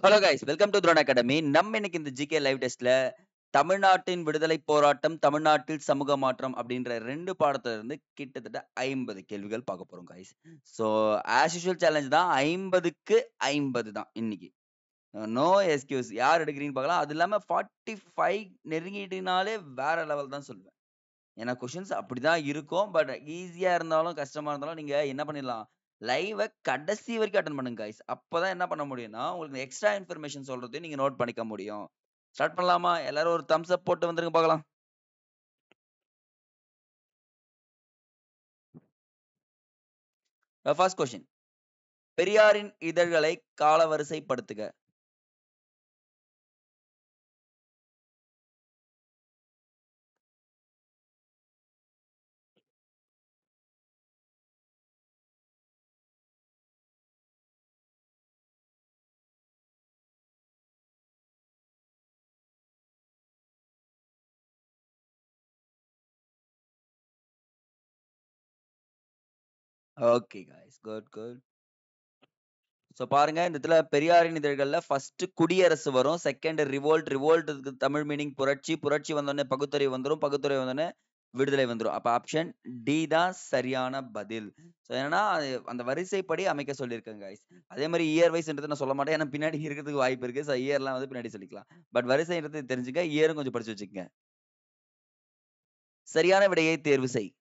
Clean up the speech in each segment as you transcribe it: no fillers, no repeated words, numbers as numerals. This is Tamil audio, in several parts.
Hello guys, welcome to drone academy. நம்ம இன்னைக்கு இந்த ஜிகே லைவ் டெஸ்ட்ல தமிழ்நாட்டின் விடுதலை போராட்டம், தமிழ்நாட்டில் சமூக மாற்றம் அப்படின்ற 2 பாடத்துல இருந்து கிட்டத்தட்ட 50 கேள்விகள் பார்க்க போறோம் guys. So as usual challenge தான். 50க்கு 50 தான் இன்னைக்கு. No excuse. யார் எடுக்கிறீங்கன்னு பார்க்கலாம். அது இல்லாம 45 நெருங்கிட்டினாலே வேற லெவல் தான் சொல்லுவேன். ஏன்னா கொஸ்டின்ஸ் அப்படிதான் இருக்கும். பட் ஈஸியா இருந்தாலும், கஷ்டமா இருந்தாலும் நீங்க என்ன பண்ணிடலாம், லைவ கடைசி வரைக்கும் அட்டெண்ட் பண்ணுங்க கைஸ். அப்பதான் என்ன பண்ண முடியும்னா, உங்களுக்கு எக்ஸ்ட்ரா இன்ஃபர்மேஷன் சொல்றதையும் நீங்க நோட் பண்ணிக்க முடியும். ஸ்டார்ட் பண்ணலாமா? எல்லாரும் ஒரு தம்ஸ் அப் போட்டு வந்துருங்க பார்க்கலாம். First question. பெரியாரின் இதழ்களை காலவரிசைப்படுத்துக. Okay guys, good. ஸோ பாருங்க, இந்த இடத்துல பெரியாரின் இதழ்கள்ல ஃபர்ஸ்ட் குடியரசு வரும். செகண்ட் ரிவோல்ட்க்கு தமிழ் மீனிங் புரட்சி. புரட்சி வந்தோடனே பகுத்தறிவு வந்துரும். பகுத்தறிவு வந்தோடனே விடுதலை வந்துரும். அப்ப ஆப்ஷன் டி தான் சரியான பதில். ஸோ என்னன்னா, அந்த வரிசைப்படி அமைக்க சொல்லியிருக்கேன் கைஸ். அதே மாதிரி இயர் வைஸ்ன்றது நான் சொல்ல மாட்டேன். ஏன்னா பின்னாடி இருக்கிறதுக்கு வாய்ப்பு இருக்கு. ஸோ இயர்லாம் வந்து பின்னாடி சொல்லிக்கலாம். பட் வரிசைன்றது தெரிஞ்சுக்க, இயரும் கொஞ்சம் படிச்சு வச்சுக்கங்க. சரியான விடையை தேர்வு செய்.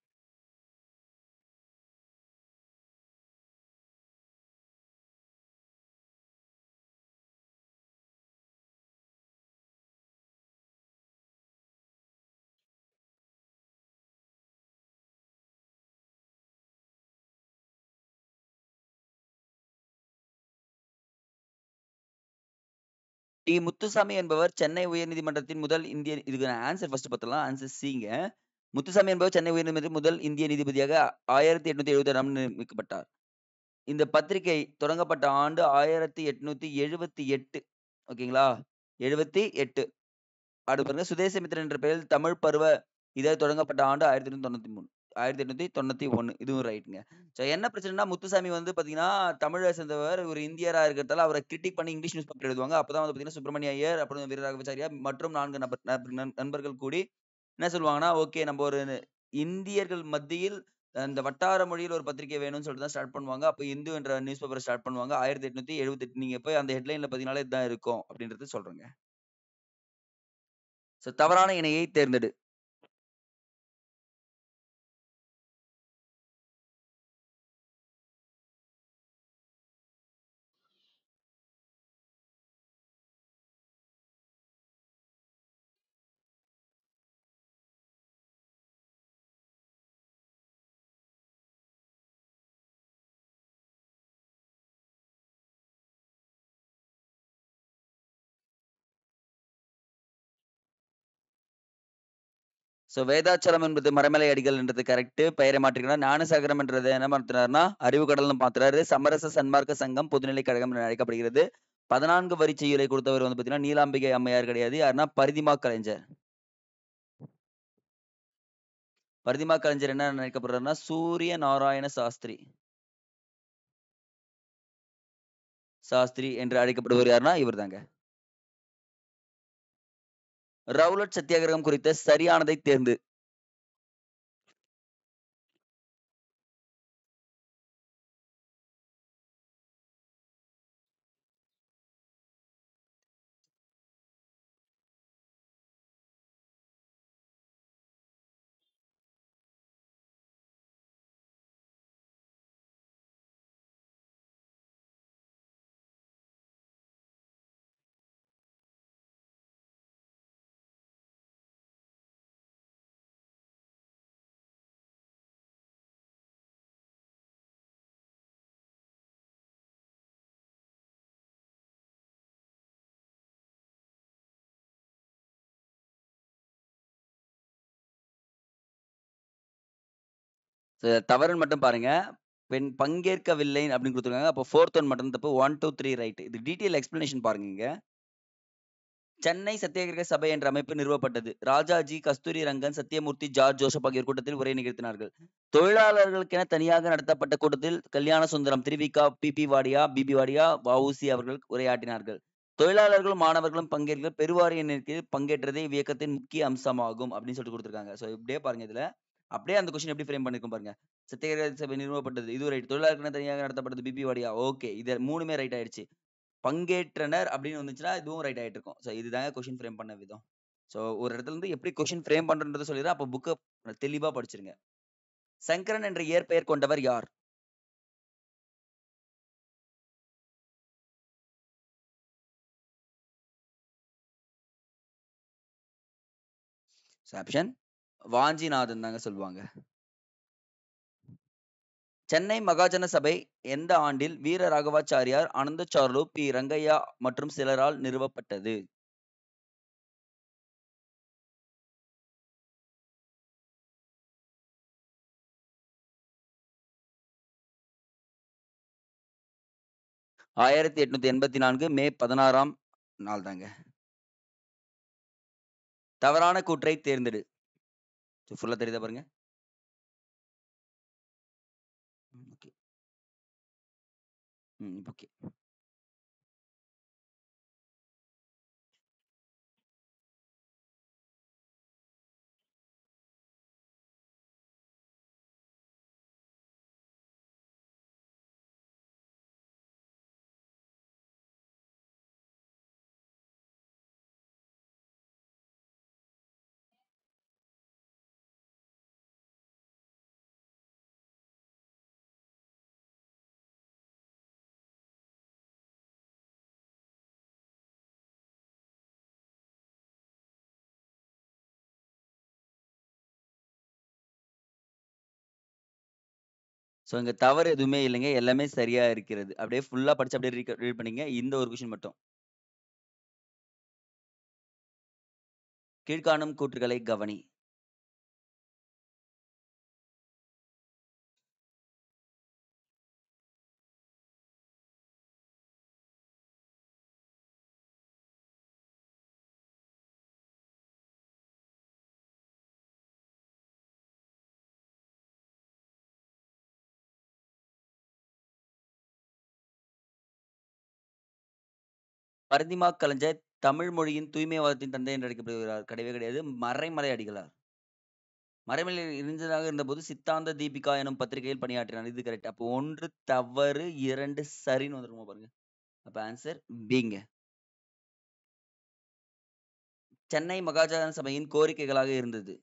டி. முத்துசாமி என்பவர் சென்னை உயர்நீதிமன்றத்தின் முதல் இந்திய இதுக்கு ஆன்சர் ஃபர்ஸ்ட் பார்த்தலாம். ஆன்சர் சிங்க. முத்துசாமி என்பவர் சென்னை உயர்நீதிமன்றத்தின் முதல் இந்திய நீதிபதியாக 1876 நியமிக்கப்பட்டார். இந்த பத்திரிகை தொடங்கப்பட்ட ஆண்டு 1878. ஓகேங்களா? 78. அடுத்து பாருங்க, சுதேசமித்திரன் என்ற பெயரில் தமிழ் பருவ இதழ் தொடங்கப்பட்ட ஆண்டு 1893. 1891. இதுவும் ரைட்ங்க. ஸோ என்ன பிரச்சனைன்னா, முத்துசாமி வந்து பார்த்தீங்கன்னா, தமிழை சேர்ந்தவர். ஒரு இந்தியரா இருக்கிறதால அவர கிரிட்டிக் பண்ணி இங்கிலீஷ் நியூஸ் பேப்பர் எழுதுவாங்க. அப்பதான் வந்து பார்த்தீங்கன்னா, சுப்பிரமணிய ஐயர், அப்புறம் வீரராகவாச்சாரியார் மற்றும் 4 நண்பர்கள் கூடி என்ன சொல்லுவாங்கன்னா, ஓகே நம்ம ஒரு இந்தியர்கள் மத்தியில் அந்த வட்டார மொழியில் ஒரு பத்திரிகை வேணும்னு சொல்லிட்டு தான் ஸ்டார்ட் பண்ணுவாங்க. அப்ப இந்து என்ற நியூஸ் பேப்பர் ஸ்டார்ட் பண்ணுவாங்க. 1878. நீங்க போய் அந்த ஹெட்லைன்ல பார்த்தீங்கனாலே இதுதான் இருக்கும் அப்படின்றது சொல்றேங்க. ஸோ தவறான இணையை தேர்ந்தெடு. ஸோ வேதாச்சலம் என்பது மறைமலை அடிகள்ன்றது கரெக்ட். பெயரை மாற்றிக்கிறார். ஞானசாகரம் என்றது என்ன மாத்துறாருன்னா அறிவுக்கடல்னு மாத்துறாரு. சமரச சன்மார்க்க சங்கம் பொதுநிலை கழகம் என அழைக்கப்படுகிறது. 14 வரி செய்யுளை கொடுத்தவர் வந்து பார்த்தீங்கன்னா, நீலாம்பிகை அம்மையார் கிடையாது. யாருன்னா பரிதிமா கலைஞர். பரிதிமா கலைஞர் என்ன நினைக்கப்படுறாருன்னா, சூரிய நாராயண சாஸ்திரி என்று அழைக்கப்படுவர் யாருன்னா இவர்தாங்க. ரவுலட் சத்தியாகிரகம் குறித்த சரியானதை தேர்ந்து. தவறுன்னு மட்டும் பாருங்க. பெண் பங்கேற்கவில்லை அப்படின்னு குடுத்துருக்காங்க. அப்போ 4த் ஒன் மட்டும் தப்பு. 1, 2, 3 ரைட். இது டீட்டெயில் எக்ஸ்பிளனேஷன் பாருங்க இங்க. சென்னை சத்தியாகிரக சபை என்ற அமைப்பு நிறுவப்பட்டது. ராஜாஜி, கஸ்தூரி ரங்கன், சத்தியமூர்த்தி, ஜார்ஜ் ஜோசப் ஆகியோர் கூட்டத்தில் உரை நிகழ்த்தினார்கள். தொழிலாளர்களுக்கென தனியாக நடத்தப்பட்ட கூட்டத்தில் கல்யாண சுந்தரம், திருவிக, பிபி வாடியா, வ.உ.சி அவர்கள் உரையாற்றினார்கள். தொழிலாளர்களும், மாணவர்களும் பங்கேற்க பெருவாரிய எண்ணிக்கையில் பங்கேற்றதே இவ்வியக்கத்தின் முக்கிய அம்சமாகும் அப்படின்னு சொல்லிட்டு குடுத்துருக்காங்க. ஸோ இப்படியே பாருங்க இதுல. அப்படியே அந்த கொஸ்டின் எப்படி ஃப்ரேம் பண்ணியிருக்கோம் பாருங்க. சத்தியாகிரக சபை நிறுவப்பட்டது. இதுவும் ரைட். தொழிலாளருக்கென தனியாக நடத்தப்பட்டது பிபி வாடியா. ஓகே. இது 3மே ரைட் ஆயிடுச்சு. பங்கேற்றனர் அப்படின்னு வந்துச்சுன்னா, இதுவும் ரைட் ஆயிட்டு இருக்கும். ஸோ இதுதாங்க கொஸ்டின் ஃப்ரேம் பண்ண விதம். ஸோ ஒரு இடத்துல இருந்து எப்படி கொஸ்டின் ஃப்ரேம் பண்றதுன்றத சொல்லிடுறேன். அப்ப புக்க தெளிவா படிச்சிருங்க. சங்கரன் என்ற இயற்பெயர் கொண்டவர் யார்? ஆப்ஷன் வாஞ்சிநாதன் தாங்க சொல்லுவாங்க. சென்னை மகாஜன சபை எந்த ஆண்டில் வீர ராகவாச்சாரியார், ஆனந்தசார்லு, பி. ரங்கையா மற்றும் சிலரால் நிறுவப்பட்டது? மே 1884 நாள் தாங்க. தவறான கூற்றை தேர்ந்தெடு. ஃபுல்லா தெரியுதா பாருங்க. ஓகே. ஓகே. ஸோ இங்க தவறு எதுவுமே இல்லைங்க. எல்லாமே சரியா இருக்கிறது. அப்படியே ஃபுல்லா படிச்சு அப்படியே ரீட் பண்ணீங்க. இந்த ஒரு கொஸ்டின் மட்டும். கீழ்க்காணும் கூற்றுகளை கவனி. பரந்திமா கலைஞர் தமிழ் மொழியின் தூய்மைவாதத்தின் தந்தை என்று அழைக்கப்படுகிறார். கிடையவே கிடையாது. மறைமலை அடிகளார். மறைமலையில் இளைஞராக இருந்தபோது சித்தாந்த தீபிகா எனும் பத்திரிகையில் பணியாற்றினார். இது கரெக்ட். அப்போ 1 தவறு, 2 சரின்னு வந்துருமா பாருங்க. அப்ப ஆன்சர் பிங்க. சென்னை மகாஜன சபையின் கோரிக்கைகளாக இருந்தது.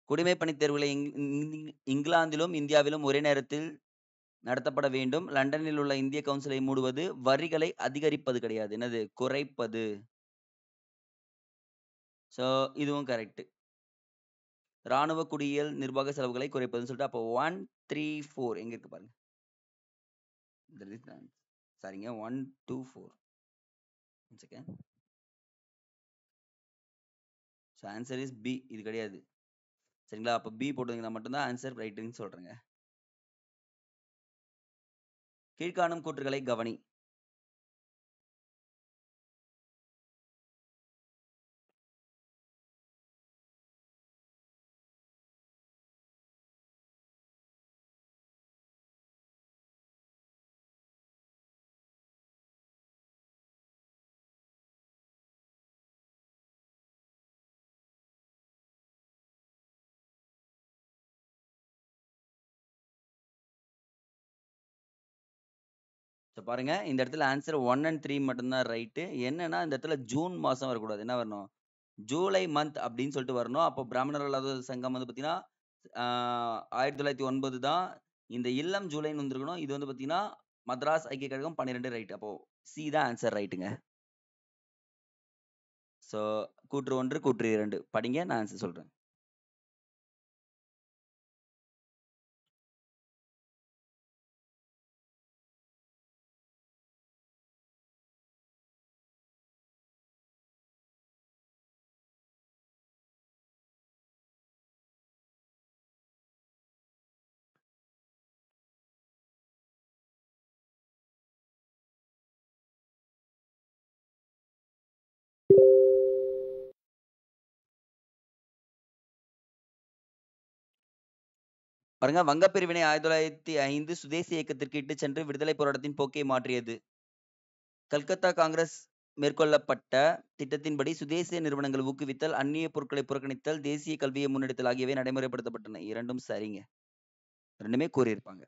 குடிமைப் பணித் தேர்வுகளை இங்கிலாந்திலும், இந்தியாவிலும் ஒரே நேரத்தில் நடத்தப்பட வேண்டும். லண்டனில் உள்ள இந்திய கவுன்சிலை மூடுவது, வரிகளை அதிகரிப்பது கிடையாது. என்னது? குறைப்பது. ஸோ இதுவும் கரெக்ட். ராணுவ குடியியல் நிர்வாக செலவுகளை குறைப்பதுன்னு சொல்லிட்டு அப்போ 1, 3, 4 எங்க இருக்கு பாருங்க. சரிங்க 1, 2, 4. One second. So answer is B. இது கிடையாது. சரிங்களா? அப்போ பி போட்டீங்கன்னா மட்டும்தான் ஆன்சர் ரைட்டுன்னு சொல்றேங்க. கீழ்காணும் கூற்றுகளை கவனி. ஸோ பாருங்க, இந்த இடத்துல ஆன்சர் 1 அண்ட் 3 மட்டும்தான் ரைட்டு. என்னன்னா, இந்த இடத்துல ஜூன் மாசம் வரக்கூடாது. என்ன வரணும்? ஜூலை மந்த் அப்படின்னு சொல்லிட்டு வரணும். அப்போ பிராமணர் அல்லாத சங்கம் வந்து பார்த்தீங்கன்னா, 1909 தான். இந்த இல்லம் ஜூலைன்னு வந்திருக்கணும். இது வந்து பார்த்தீங்கன்னா, மദ്രാஸ் ஐக்கிய கழகம் 12 ரைட். அப்போ சி தான் ஆன்சர் ரைட்டுங்க. ஸோ கூற்று 1, கூற்று 2 படிங்க. நான் ஆன்சர் சொல்றேன். பாருங்க, வங்கப் பிரிவினை 1905 சுதேசி இயக்கத்திற்கு இட்டுச் சென்று விடுதலைப் போராட்டத்தின் போக்கை மாற்றியது. கல்கத்தா காங்கிரஸ் மேற்கொள்ளப்பட்ட திட்டத்தின்படி சுதேசிய நிறுவனங்கள் ஊக்குவித்தல், அந்நிய பொருட்களை புறக்கணித்தல், தேசிய கல்வியை முன்னெடுத்தல் ஆகியவை நடைமுறைப்படுத்தப்பட்டன. இரண்டும் சரிங்க. 2மே கூறியிருப்பாங்க.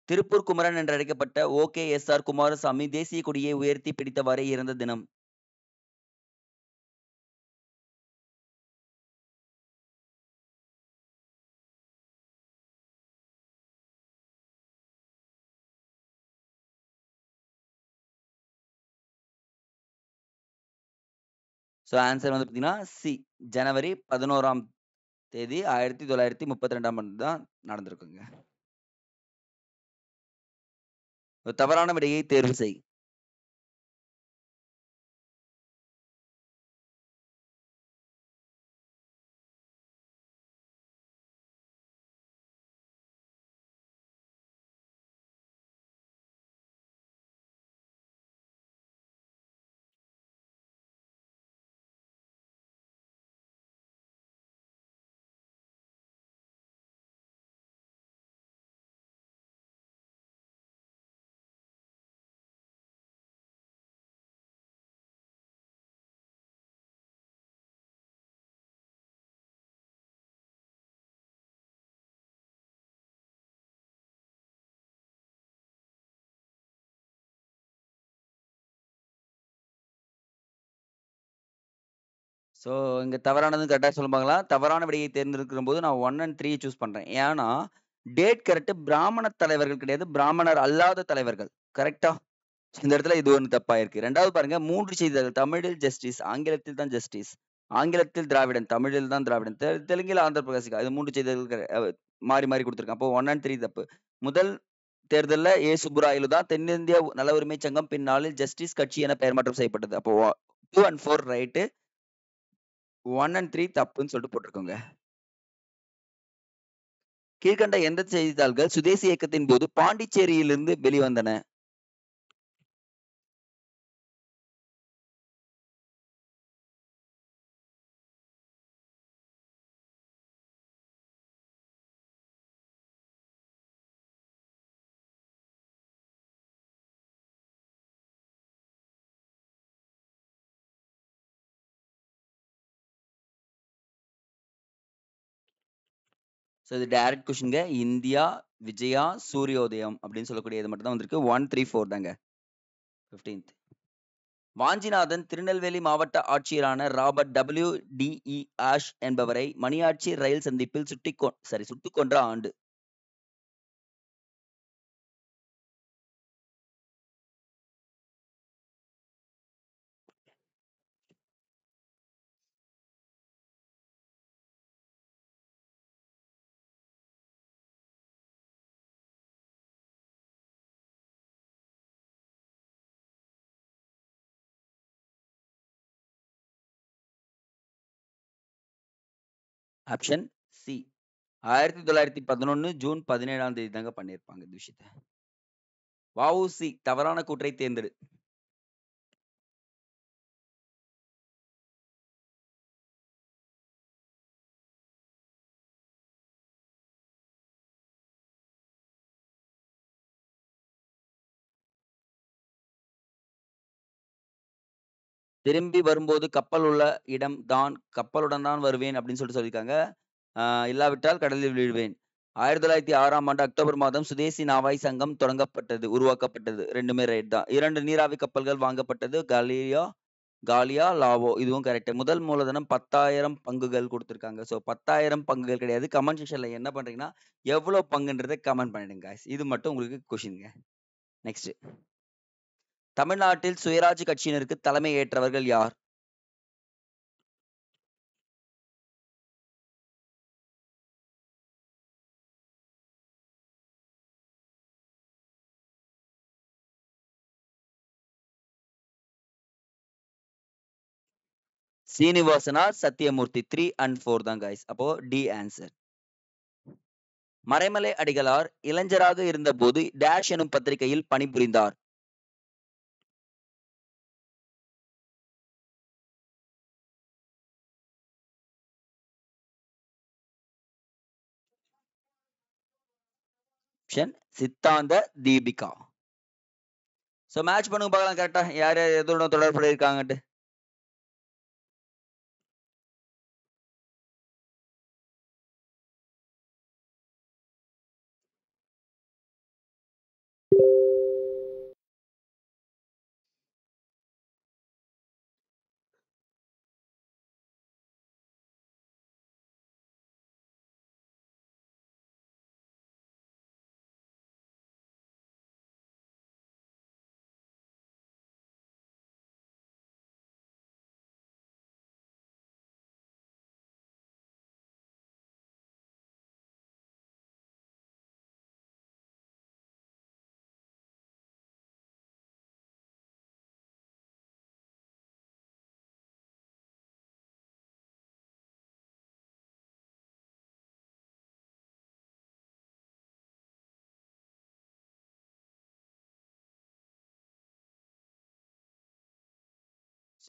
திருப்பூர் குமரன் என்றழைக்கப்பட்ட ஓ.கே.எஸ்.ஆர். குமாரசாமி தேசிய கொடியை உயர்த்தி பிடித்தவாறே இறந்த தினம். ஸோ ஆன்சர் வந்து பார்த்தீங்கன்னா, சி. ஜனவரி 11ஆம் தேதி 1932ஆம் ஆண்டு தான் நடந்திருக்குங்க. ஒரு தவறான விடையை தேர்வு செய். ஸோ இங்க தவறானதும் கரெக்ட்டா சொல்ல பார்க்கலாம். தவறான விடையை தேர்ந்தெடுக்கும்போது நான் 1 அண்ட் 3 சூஸ் பண்றேன். ஏன்னா, டேட் கரெக்ட். பிராமண தலைவர்கள் கிடையாது. பிராமணர் அல்லாத தலைவர்கள். கரெக்ட்டா? இந்த இடத்துல இது ஒண்ணு தப்பாயிருக்கு. 2வது பாருங்க 3 செய்திகள். தமிழில் ஜஸ்டிஸ், ஆங்கிலத்தில் தான் ஜஸ்டிஸ். ஆங்கிலத்தில் திராவிடன், தமிழில் தான் திராவிடன். தெலுங்கில் ஆந்திர பிரகாசிகா. இது 3 செய்திகள் மாறி மாறி குடுத்துருக்கான். அப்போ 1 அண்ட் 3 தப்பு. முதல் தேர்தல்ல ஏ. சுப்புராயலு தான் தென்னிந்திய நல உரிமைச் சங்கம் பின்னாளில் ஜஸ்டிஸ் கட்சி என பெயர் மாற்றம் செய்யப்பட்டது. அப்போ 2 அண்ட் 4 ரைட்டு. 1 அண்ட் 3 தப்புன்னு சொல்லிட்டு போட்டுருக்கோங்க. கீழ்க்கண்ட எந்த செய்தித்தாள்கள் சுதேசி இயக்கத்தின் போது பாண்டிச்சேரியிலிருந்து வெளிவந்தன? ஸோ இது டைரக்ட் கொஸ்டின்ங்க. இந்தியா, விஜயா, சூரியோதயம் அப்படின்னு சொல்லக்கூடியது மட்டும் தான் வந்திருக்கு. 1, 3, 4 தாங்க. 15த். வாஞ்சிநாதன் திருநெல்வேலி மாவட்ட ஆட்சியரான ராபர்ட் டபிள்யூ.டி.இ. ஆஷ் என்பவரை மணியாச்சி ரயில் சந்திப்பில் சுட்டுக் கொன்ற ஆண்டு. Option C. 1911 ஜூன் 17ஆம் தேதி தாங்க பண்ணியிருப்பாங்க இந்த விஷயத்த. வ.உ.சி. தவறான கூற்றை தேர்ந்தெடு. திரும்பி வரும்போது கப்பல் உள்ள இடம் தான் கப்பலுடன் தான் வருவேன் அப்படின்னு சொல்லியிருக்காங்க. இல்லாவிட்டால் கடலில் விழுவேன். 1906ஆம் ஆண்டு அக்டோபர் மாதம் சுதேசி நாவாய் சங்கம் உருவாக்கப்பட்டது. 2மே ரைட் தான். 2 நீராவி கப்பல்கள் வாங்கப்பட்டது. காலியா, லாவோ இதுவும் கரெக்ட். முதல் மூலதனம் 10,000 பங்குகள் குடுத்திருக்காங்க. ஸோ 10,000 பங்குகள் கிடையாது. கமெண்ட் செக்ஷன்ல என்ன பண்றீங்கன்னா, எவ்வளோ பங்குன்றத கமெண்ட் பண்ணிடுங்க காய்ஸ். இது மட்டும் உங்களுக்கு கொஸ்டின்ங்க. நெக்ஸ்ட். தமிழ்நாட்டில் சுயராஜ் கட்சியினருக்கு தலைமை ஏற்றவர்கள் யார்? சீனிவாசனா, சத்தியமூர்த்தி. 3 அண்ட் 4 தான் காய்ஸ். அப்போ டி ஆன்சர். மறைமலை அடிகளார் இளைஞராக இருந்தபோது டேஷ் எனும் பத்திரிகையில் பணிபுரிந்தார். ஆப்ஷன் சித்தாந்த தீபிகா. ஸோ மேட்ச் பண்ணுங்க பார்க்கலாம் கரெக்டா யார் யார் எதோட தொடர்புடைய இருக்காங்கட்டு.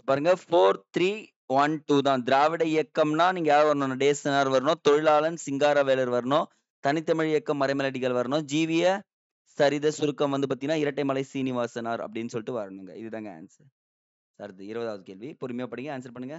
பாருங்க 4-3-1-2 தான். திராவிட இயக்கம்னா நீங்க யார் வரணும்? நடேசனார் வரணும், தொழிலாளன் சிங்காரவேலர் வரணும், தனித்தமிழ் இயக்கம் மறைமலடிகள் வரணும், ஜீவிய சரித சுருக்கம் வந்து பாத்தீங்கன்னா இரட்டைமலை சீனிவாசனார் அப்படின்னு சொல்லிட்டு வரணுங்க. இதுதாங்க ஆன்சர். அடுத்து 20வது கேள்வி. பொறுமையா படிங்க, ஆன்சர் பண்ணுங்க.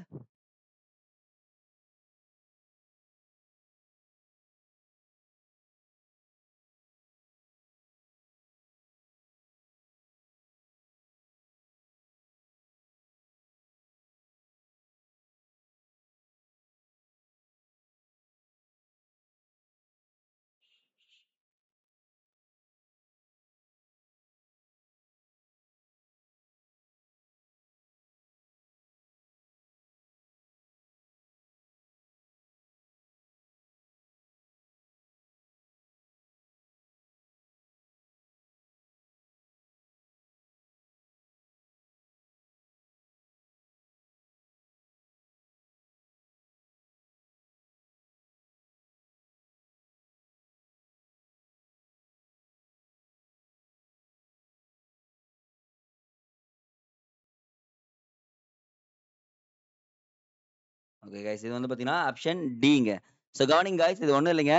ஓகே கைஸ், இது வந்து பாத்தீங்கன்னா ஆப்ஷன் டிங்க. ஸோ கவனிங் கைஸ், இது ஒண்ணும் இல்லைங்க.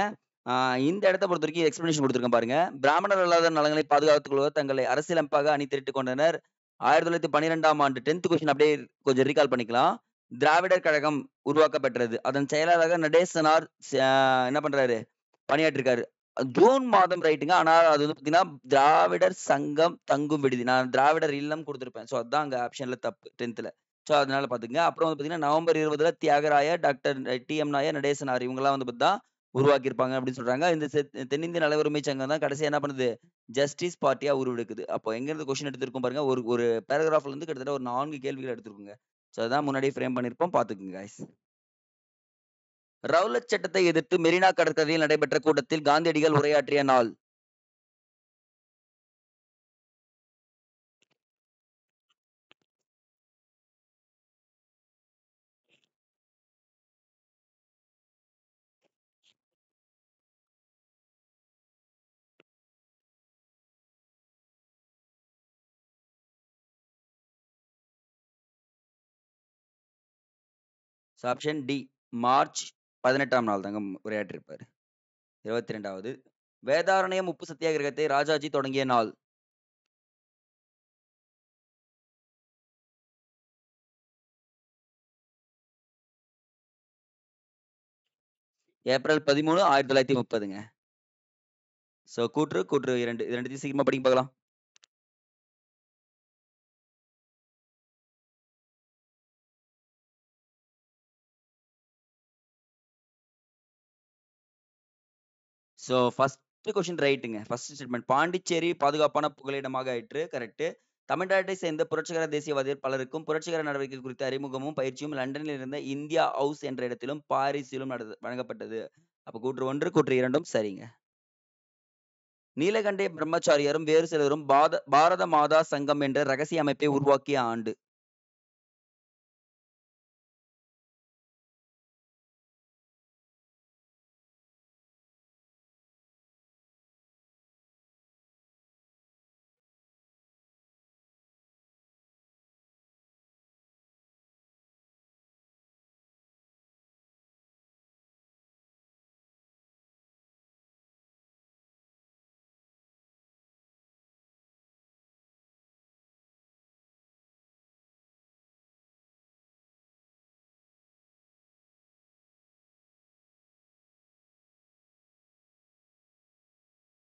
இந்த இடத்த பொறுத்த வரைக்கும் எக்ஸ்பிளனேஷன் கொடுத்துருக்கேன் பாருங்க. பிராமணர் அல்லாத நலன்களை பாதுகாத்துக் கொள்வது தங்களை அரசியலமைப்பாக அணி திரட்டுக் கொண்டனர். 1912ஆம் ஆண்டு 10th கொஸ்டின் அப்படியே கொஞ்சம் ரீகால் பண்ணிக்கலாம். திராவிடர் கழகம் உருவாக்கப்பட்டது. அதன் செயலாளராக நடேசனார் என்ன பண்றாரு, பணியாற்றிருக்காரு. ஜூன் மாதம் ரைட்டுங்க. ஆனா அது வந்து பாத்தீங்கன்னா திராவிடர் சங்கம் தங்கும் விடுதி. நான் திராவிடர் இல்லம் கொடுத்திருப்பேன். ஸோ அதான் அங்க ஆப்ஷன்ல தப்பு 10th. ஸோ அதனால பாத்துக்கங்க. அப்புறம் வந்து பாத்தீங்கன்னா November 20 Thyagaraya, doctor T M. Nair, Natesanar இவங்கெல்லாம் வந்து பார்த்தா உருவாக்கியிருப்பாங்க அப்படின்னு சொல்றாங்க. இந்த தென்னிந்திய நல உரிமை சங்கம் தான் கடைசியா என்ன பண்ணுது, ஜஸ்டிஸ் பார்ட்டியா உருவெடுக்குது. அப்போ எங்க இருந்து கொஸ்டின் எடுத்திருக்கோம் பாருங்க. ஒரு ஒரு பேராகிராஃப்ல இருந்து கிட்டத்தட்ட ஒரு 4 கேள்விகள் எடுத்திருக்குங்க. ஸோ அதான் முன்னாடியே ஃப்ரேம் பண்ணியிருப்போம், பாத்துக்குங்க guys. ரவுலட் சட்டத்தை எதிர்த்து மெரினா கடற்கரையில் நடைபெற்ற கூட்டத்தில் காந்தியடிகள் உரையாற்றிய நாள். ஆப்ஷன் டி, மார்ச் 18ஆம் நாள் தாங்க உரையாற்றிருப்பாரு. 22வது, வேதாரண்யம் உப்பு சத்தியாகிரகத்தை ராஜாஜி தொடங்கிய நாள். ஏப்ரல் 13, 1930ங்க. சோ கூற்று 2 இது ரெண்டுத்தையும் சீக்கிரமா படிங்க பார்க்கலாம். சோ ஃபர்ஸ்ட் கொஸ்டின் ரைட்டுங்க. ஃபர்ஸ்ட் ஸ்டேட்மெண்ட், பாண்டிச்சேரி பாதுகாப்பான புகலிடமாக ஆயிற்று. கரெக்ட். தமிழ்நாட்டை சேர்ந்த புரட்சிகர தேசியவாதிகள் பலருக்கும் புரட்சிகர நடவடிக்கை குறித்த அறிமுகமும் பயிற்சியும் லண்டனில் இருந்த இந்தியா ஹவுஸ் என்ற இடத்திலும் பாரிஸிலும் வழங்கப்பட்டது. அப்ப கூற்று 1, கூற்று 2ம் சரிங்க. நீலகண்டை பிரம்மச்சாரியாரும் வேறு சிலரும் பாரத மாதா சங்கம் என்ற ரகசிய அமைப்பை உருவாக்கிய ஆண்டு.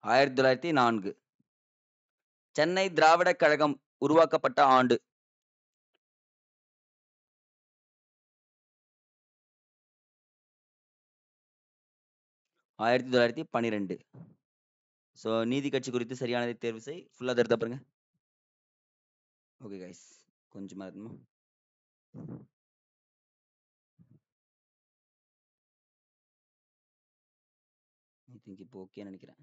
1904. சென்னை திராவிடக் கழகம் உருவாக்கப்பட்ட ஆண்டு. 1912. ஸோ நீதி கட்சி குறித்து சரியானதை தேர்வு செய். ஃபுல்லா தருதா பாருங்க. Okay guys. கொஞ்சமா இருமா. ஐ திங்க் இப்போ ஓகே நினைக்கிறேன்.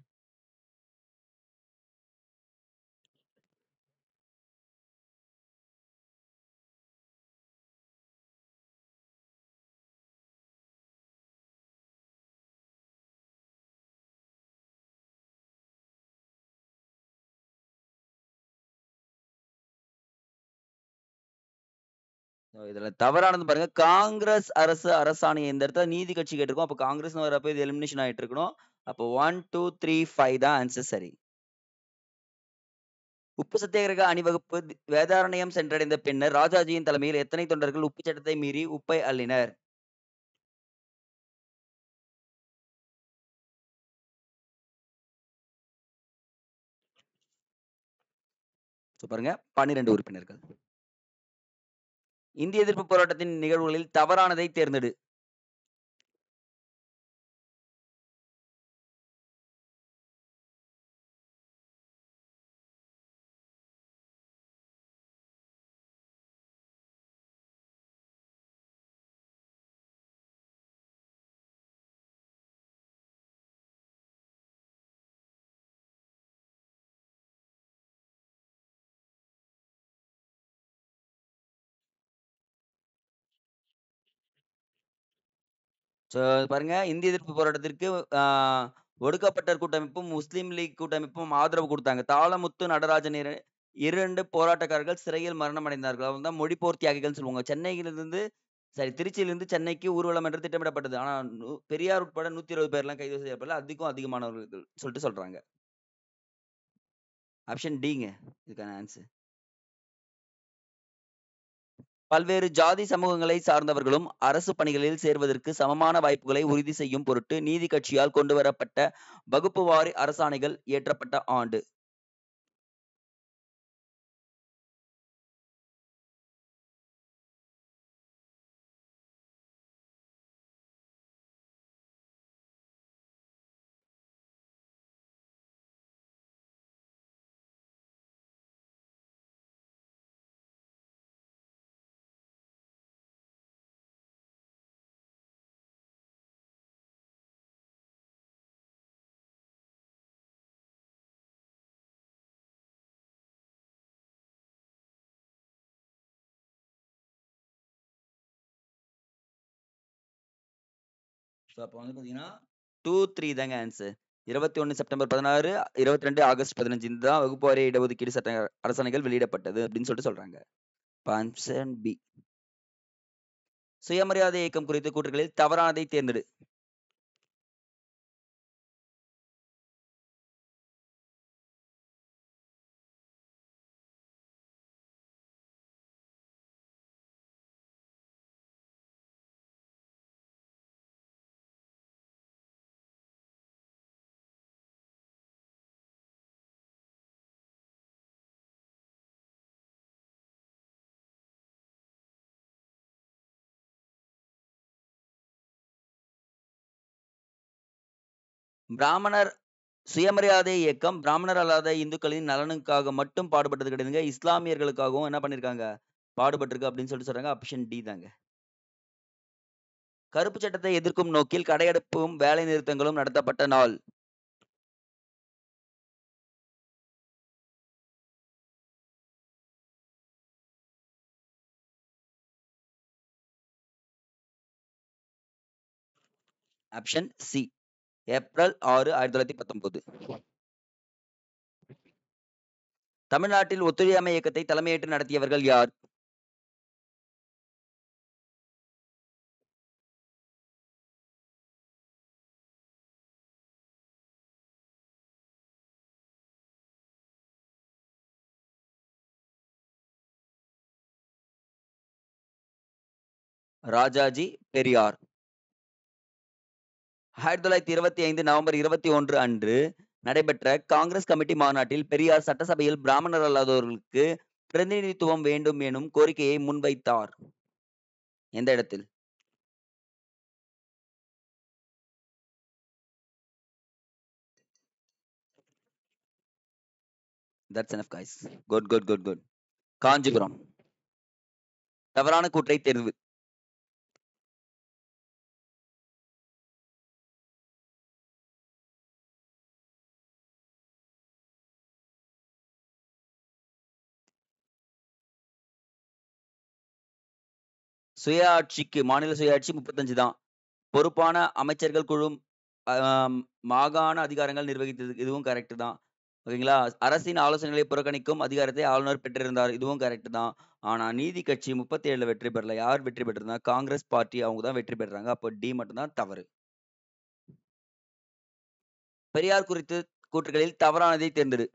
இதுல தவறானது பாருங்க. காங்கிரஸ் அரசு அரசாணை இந்த இடத்துல நீதி கட்சி கேட்டிருக்கோம். அப்போ காங்கிரஸ் வரப்போ இது எலிமினேஷன் ஆயிட்டு இருக்கணும். அப்போ 1, 2, 3, 5 தான் ஆன்சர் சரி. உப்பு சத்தியாகிரக அணிவகுப்பு வேதாரண்யம் சென்றடைந்த பின்னர் ராஜாஜியின் தலைமையில் எத்தனை தொண்டர்கள் உப்பு சட்டத்தை மீறி உப்பை அள்ளினர்? பாருங்க 12 உறுப்பினர்கள். இந்திய எதிர்ப்பு போராட்டத்தின் நிகழ்வுகளில் தவறானதை தேர்ந்தெடு. பாருங்க இந்திய எதிர்ப்பு போராட்டத்திற்கு ஒடுக்கப்பட்டோர் கூட்டமைப்பும் முஸ்லீம் லீக் கூட்டமைப்பும் ஆதரவு கொடுத்தாங்க. தாளமுத்து நடராஜன் 2 போராட்டக்காரர்கள் சிறையில் மரணம் அடைந்தார்கள். அவங்க தான் மொழிப்போர் தியாகிகள் சொல்லுவாங்க. சென்னையிலிருந்து திருச்சியிலிருந்து சென்னைக்கு ஊர்வலம் என்று திட்டமிடப்பட்டது. ஆனா பெரியார் உட்பட 120 பேர்லாம் கைது செய்யப்படல. அதுக்கும் அதிகமானவர்கள் சொல்லிட்டு சொல்றாங்க. ஆப்ஷன் டிங்க இதுக்கான ஆன்சர். பல்வேறு ஜாதி சமூகங்களை சார்ந்தவர்களும் அரசு பணிகளில் சேர்வதற்கு சமமான வாய்ப்புகளை உறுதி செய்யும் பொருட்டு நீதி கட்சியால் கொண்டுவரப்பட்ட வகுப்புவாரி அரசாணைகள் இயற்றப்பட்ட ஆண்டு. அப்போ வந்து பாத்தீங்கன்னா 2, 3 தாங்க ஆன்சர். 21 செப்டம்பர் 16, 22 ஆகஸ்ட் 15 தான் வகுப்புவாரி இடஒதுக்கீடு சட்ட அரசாணைகள் வெளியிடப்பட்டது அப்படின்னு சொல்லிட்டு சொல்றாங்க. Option B. சுயமரியாதை இயக்கம் குறித்த கூற்றுகளில் தவறானதை தேர்ந்தெடு. பிராமணர் சுயமரியாதை இயக்கம் பிராமணர் அல்லாத இந்துக்களின் நலனுக்காக மட்டும் பாடுபட்டது கிடையாதுங்க. இஸ்லாமியர்களுக்காகவும் என்ன பண்ணிருக்காங்க பாடுபட்டிருக்கு அப்படின்னு சொல்லிட்டு சொல்றாங்க. ஆப்ஷன் டி தாங்க. கருப்பு சட்டத்தை எதிர்க்கும் நோக்கில் கடையெடுப்பும் வேலை நிறுத்தங்களும் நடத்தப்பட்ட நாள். Option C. ஏப்ரல் 6, 1919. தமிழ்நாட்டில் ஒத்துழையாமை இயக்கத்தை தலைமையேற்று நடத்தியவர்கள் யார்? ராஜாஜி, பெரியார். 1925 நவம்பர் 21 அன்று நடைபெற்ற காங்கிரஸ் கமிட்டி மாநாட்டில் பெரியார் சட்டசபையில் பிராமணர் அல்லாதோர்களுக்கு பிரதிநிதித்துவம் வேண்டும் எனும் கோரிக்கையை முன்வைத்தார். எந்த இடத்தில்? That's enough, guys. Good. Kanchipuram. தவறான கூற்றை தேர்வு. சுயாட்சிக்கு மாநில சுயாட்சி 35 தான். பொறுப்பான அமைச்சர்கள் குழு மாகாண அதிகாரங்கள் நிர்வகித்தது. இதுவும் கரெக்ட் தான். ஓகேங்களா? அரசின் ஆலோசனைகளை புறக்கணிக்கும் அதிகாரத்தை ஆளுநர் பெற்றிருந்தார். இதுவும் கரெக்ட் தான். ஆனா நீதி கட்சி 37 வெற்றி பெறல. யார் வெற்றி பெற்றிருந்தா? காங்கிரஸ் பார்ட்டி அவங்க தான் வெற்றி பெறாங்க. அப்போ டி மட்டும் தான் தவறு. பெரியார் குறித்து கூற்றுகளில் தவறானதை தேர்ந்தெடு.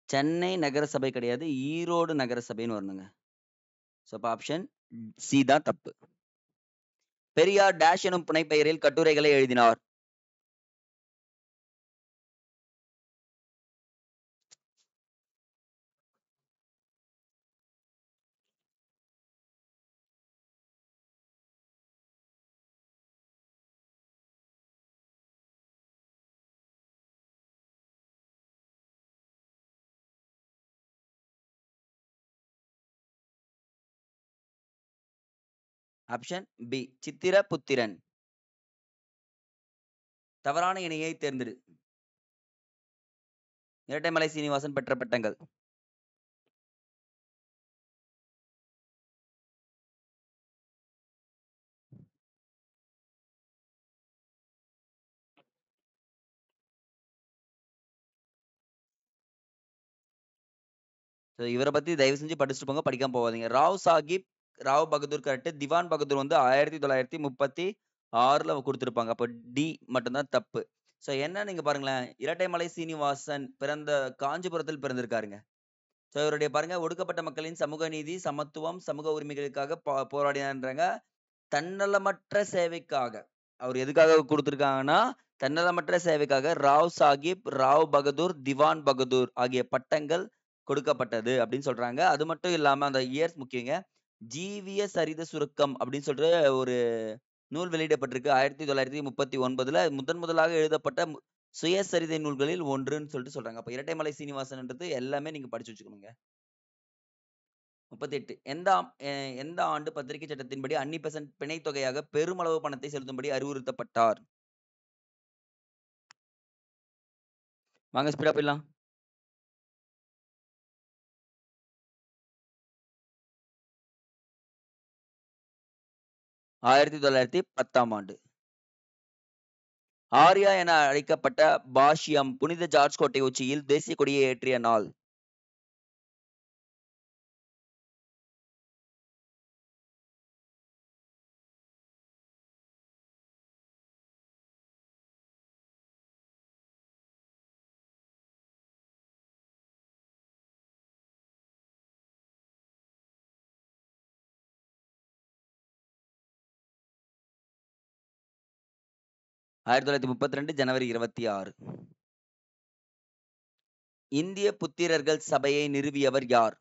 சென்னை நகரசபை கிடையாது. ஈரோடு நகரசபைன்னு வரணுங்க. சோ அப்ப ஆப்ஷன் சி தான் தப்பு. பெரியார் டேஷ் எனும் புனைப்பெயரில் கட்டுரைகளை எழுதினார். Option B Chitraputhiran. தவறான இணையை தேர்ந்தெடு. இரட்டைமலை சீனிவாசன் பெற்ற பட்டங்கள். இவரை பத்தி தயவு செஞ்சு படிச்சுட்டு போங்க, படிக்காம போவாதீங்க. ராவ் சாஹிப், ராவ் பகதூர் கரெக்ட். திவான் பகதூர் வந்து 1936ல கொடுத்திருப்பாங்க. அப்ப டி மட்டும்தான் தப்பு. சோ என்ன நீங்க பாருங்களேன், இரட்டைமலை சீனிவாசன் பிறந்த காஞ்சிபுரத்தில் பிறந்திருக்காருங்க. சோ இவருடைய பாருங்க, ஒடுக்கப்பட்ட மக்களின் சமூக நீதி, சமத்துவம், சமூக உரிமைகளுக்காக போராடினார்ன்றாங்க. தன்னலமற்ற சேவைக்காக அவர் எதுக்காக கொடுத்திருக்காங்கன்னா, தன்னலமற்ற சேவைக்காக ராவ் சாஹிப், ராவ் பகதூர், திவான் பகதூர் ஆகிய பட்டங்கள் கொடுக்கப்பட்டது அப்படின்னு சொல்றாங்க. அது மட்டும் இல்லாம அந்த இயர்ஸ் முக்கியங்க. ஜீவிய சரித சுருக்கம் அப்படின்னு சொல்ற ஒரு நூல் வெளியிடப்பட்டிருக்கு 1939ல. முதலாக எழுதப்பட்ட சுயசரிதை நூல்களில் ஒன்றுன்னு சொல்லிட்டு சொல்றாங்க. அப்ப இரட்டைமலை சீனிவாசன்ன்றது எல்லாமே நீங்க படிச்சு வச்சுக்கணுங்க. 38 எந்த ஆண்டு பத்திரிகை சட்டத்தின்படி அன்னி பெசன்ட் பிணைத் தொகையாக பெருமளவு பணத்தை செலுத்தும்படி அறிவுறுத்தப்பட்டார்? வாங்க ஸ்பீடா போயிடலாம். 1910ஆம் ஆண்டு. ஆர்யா என அழைக்கப்பட்ட பாஷ்யம் புனித ஜார்ஜ் கோட்டை உச்சியில் தேசிய கொடியை ஏற்றிய நாள்? ஜனவரி 26. இந்திய புத்திரர்கள் சபையை நிறுவியவர் யார்?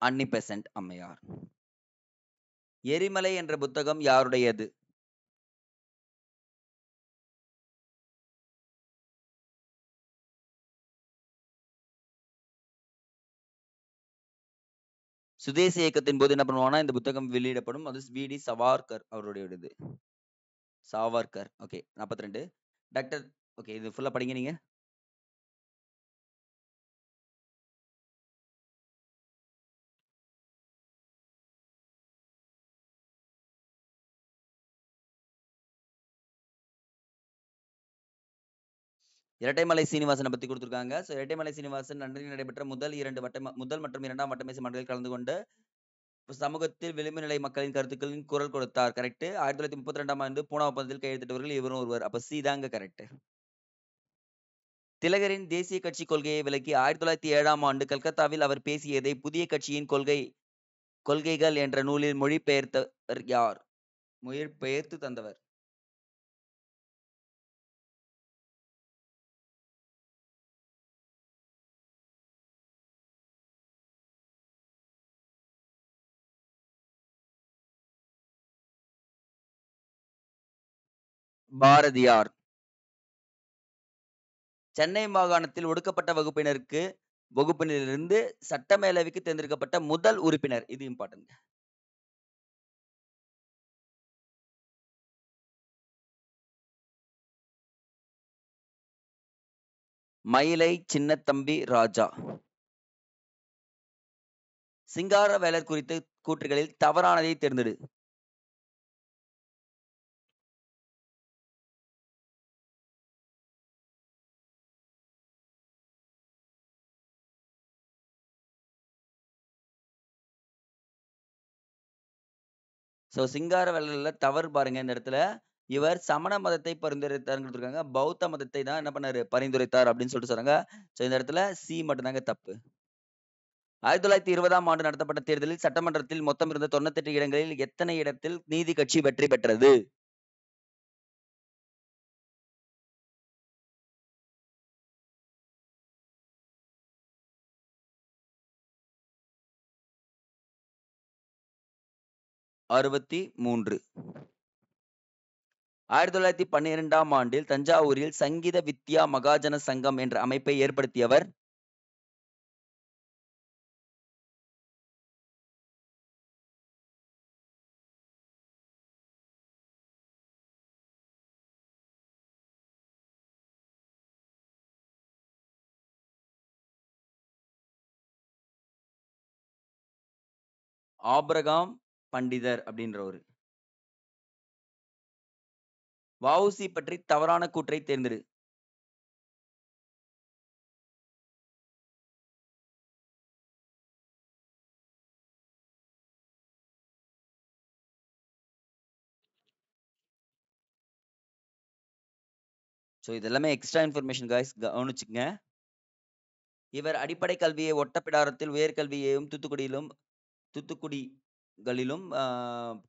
அன்னி பெசன்ட் அம்மையார். எரிமலை என்ற புத்தகம் யாருடையது? சுதேசி இயக்கத்தின் போது என்ன பண்ணுவாங்கன்னா இந்த புத்தகம் வெளியிடப்படும். அது வி டி சவார்கர் அவருடையது. சாவர்கர். ஓகே 42. Doctor okay. இது ஃபுல்லா படிங்க நீங்க. இரட்டைமலை சீனிவாசன பத்தி குடுத்திருக்காங்க. ஸோ இரட்டைமலை சீனிவாசன் லண்டனில் நடைபெற்ற முதல் மற்றும் 2ஆம் வட்டமேசை மாநாட்டில் கலந்து கொண்டு சமூகத்தில் விளிம்பு நிலை மக்களின் கருத்துக்களின் குரல் கொடுத்தார். கரெக்ட். 1932ஆம் ஆண்டு பூனா ஒப்பந்தத்தில் கையெழுத்திட்டவர்கள் இவரும் ஒருவர். அப்ப சி தாங்க கரெக்ட். திலகரின் தேசிய கட்சி கொள்கையை விளக்கி 1907ஆம் ஆண்டு கல்கத்தாவில் அவர் பேசியதை புதிய கட்சியின் கொள்கைகள் என்ற நூலில் மொழிபெயர்த்தவர் யார்? மொழிபெயர்த்து தந்தவர். பாரதியார். சென்னை மாகாணத்தில் ஒடுக்கப்பட்ட வகுப்பினரிலிருந்து சட்டமேலவைக்கு தேர்ந்தெடுக்கப்பட்ட முதல் உறுப்பினர். இது இம்பார்ட்டன்ட். மயிலை சின்னத்தம்பி ராஜா. சிங்காரவேலர் குறித்த கூற்றுகளில் தவறானதை தேர்ந்தெடு. சோ சிங்காரவேலர்ல தவறு பாருங்க இந்த இடத்துல. இவர் சமண மதத்தை பரிந்துரைத்தார்னு குடுத்திருக்காங்க. பௌத்த மதத்தை தான் என்ன பண்ணாரு? பரிந்துரைத்தார் அப்படின்னு சொல்லிட்டு சொல்றாங்க. சோ இந்த இடத்துல சி மட்டும் தாங்க தப்பு. 1920ஆம் ஆண்டு நடத்தப்பட்ட தேர்தலில் சட்டமன்றத்தில் மொத்தம் இருந்த 98 இடங்களில் எத்தனை இடத்தில் நீதி கட்சி வெற்றி பெற்றது? அறுபத்தி 3. 1912ஆம் ஆண்டில் தஞ்சாவூரில் சங்கீத வித்யா மகாஜன சங்கம் என்ற அமைப்பை ஏற்படுத்தியவர்? ஆபிரகாம் பண்டிதர் அப்படின்றவரு. வ.உ.சி பற்றி தவறான கூற்றை தேர்ந்தெடு. சோ இதெல்லாமே எக்ஸ்ட்ரா இன்ஃபர்மேஷன் காய்ஸ், கவனிச்சுங்க. இவர் அடிப்படை கல்வியை ஒட்டப்பிடாரத்தில், உயர்கல்வியையும் தூத்துக்குடிகளிலும்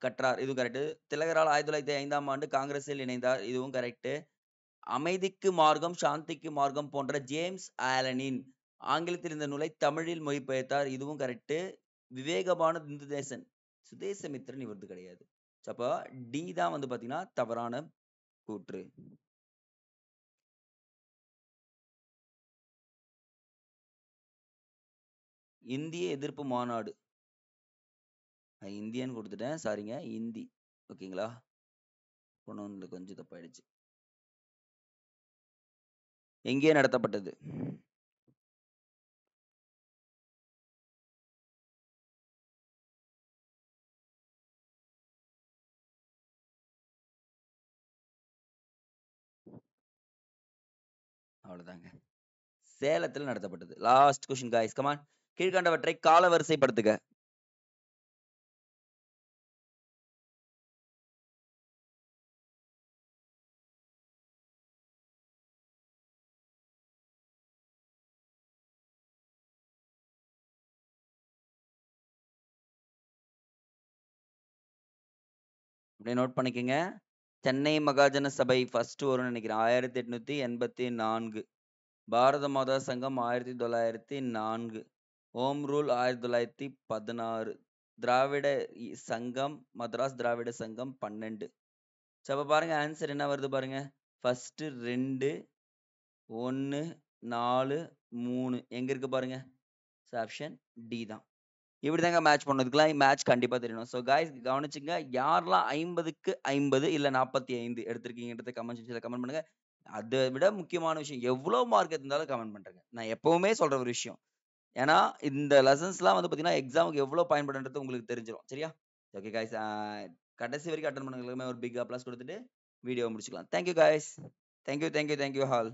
கற்றார். இது கரெக்ட். திலகரால் 1905ஆம் ஆண்டு காங்கிரஸில் இணைந்தார். இதுவும் கரெக்ட். அமைதிக்கு மார்க்கம் சாந்திக்கு மார்க்கம் போன்ற ஜேம்ஸ் ஆலனின் ஆங்கிலத்தில் இந்த நூலை தமிழில் மொழிபெயர்த்தார். இதுவும் கரெக்ட். விவேகபானு இந்துதேசன் சுதேசமித்திரன் இவரது கிடையாது. அப்போ டி தான் வந்து பாத்தீங்கன்னா தவறான கூற்று. இந்திய எதிர்ப்பு மாநாடு. இந்தியன் கொடுத்துட்டேன், சாரிங்க. இந்தி. ஓகேங்களா? பொண்ணு கொஞ்சம் தப்பாயிடுச்சு. எங்கே நடத்தப்பட்டது? அவ்வளவுதாங்க. சேலத்தில் நடத்தப்பட்டது. Last question guys, come on. கீழ்கண்டவற்றை காலவரிசைப்படுத்துக. அப்படியே நோட் பண்ணிக்கங்க. சென்னை மகாஜன சபை ஃபர்ஸ்ட் வரும்னு நினைக்கிறேன் 1884. பாரத மாதா சங்கம் 1904. Home rule 1916. திராவிட சங்கம் மദ്രാஸ் திராவிட சங்கம் 12. அப்ப பாருங்க ஆன்சர் என்ன வருது பாருங்க. ஃபர்ஸ்ட் 2 1 4 3 எங்க இருக்கு பாருங்க. ஆப்ஷன் டி தான். இப்படிதாங்க மேட்ச் பண்ணதுக்குலாம் மேட்ச் கண்டிப்பா தெரியணும். ஸோ காய்ஸ் கவனிச்சுங்க. யாரெல்லாம் 50க்கு 50 இல்ல 45 எடுத்திருக்கீங்கன்றத கமெண்ட் செக்ஷன்ல கமெண்ட் பண்ணுங்க. அத விட முக்கியமான விஷயம், எவ்ளோ மார்க் இருந்தாலும் கமெண்ட் பண்றேங்க. நான் எப்பவுமே சொல்ற ஒரு விஷயம். ஏன்னா, இந்த லெசன்ஸ்லாம் வந்து பார்த்தீங்கன்னா, எக்ஸாம்க்கு எவ்ளோ பயன்படுன்றது உங்களுக்கு தெரிஞ்சிரும். சரியா? Okay guys. கடைசி வரைக்கும் அட்டெண்ட் பண்ணவங்களுக்கு எல்லாமே ஒரு பிக் அப்ளாஸ் குடுத்துட்டு, வீடியோவ முடிச்சுக்கலாம். Thank you guys. Thank you, thank you, thank you all.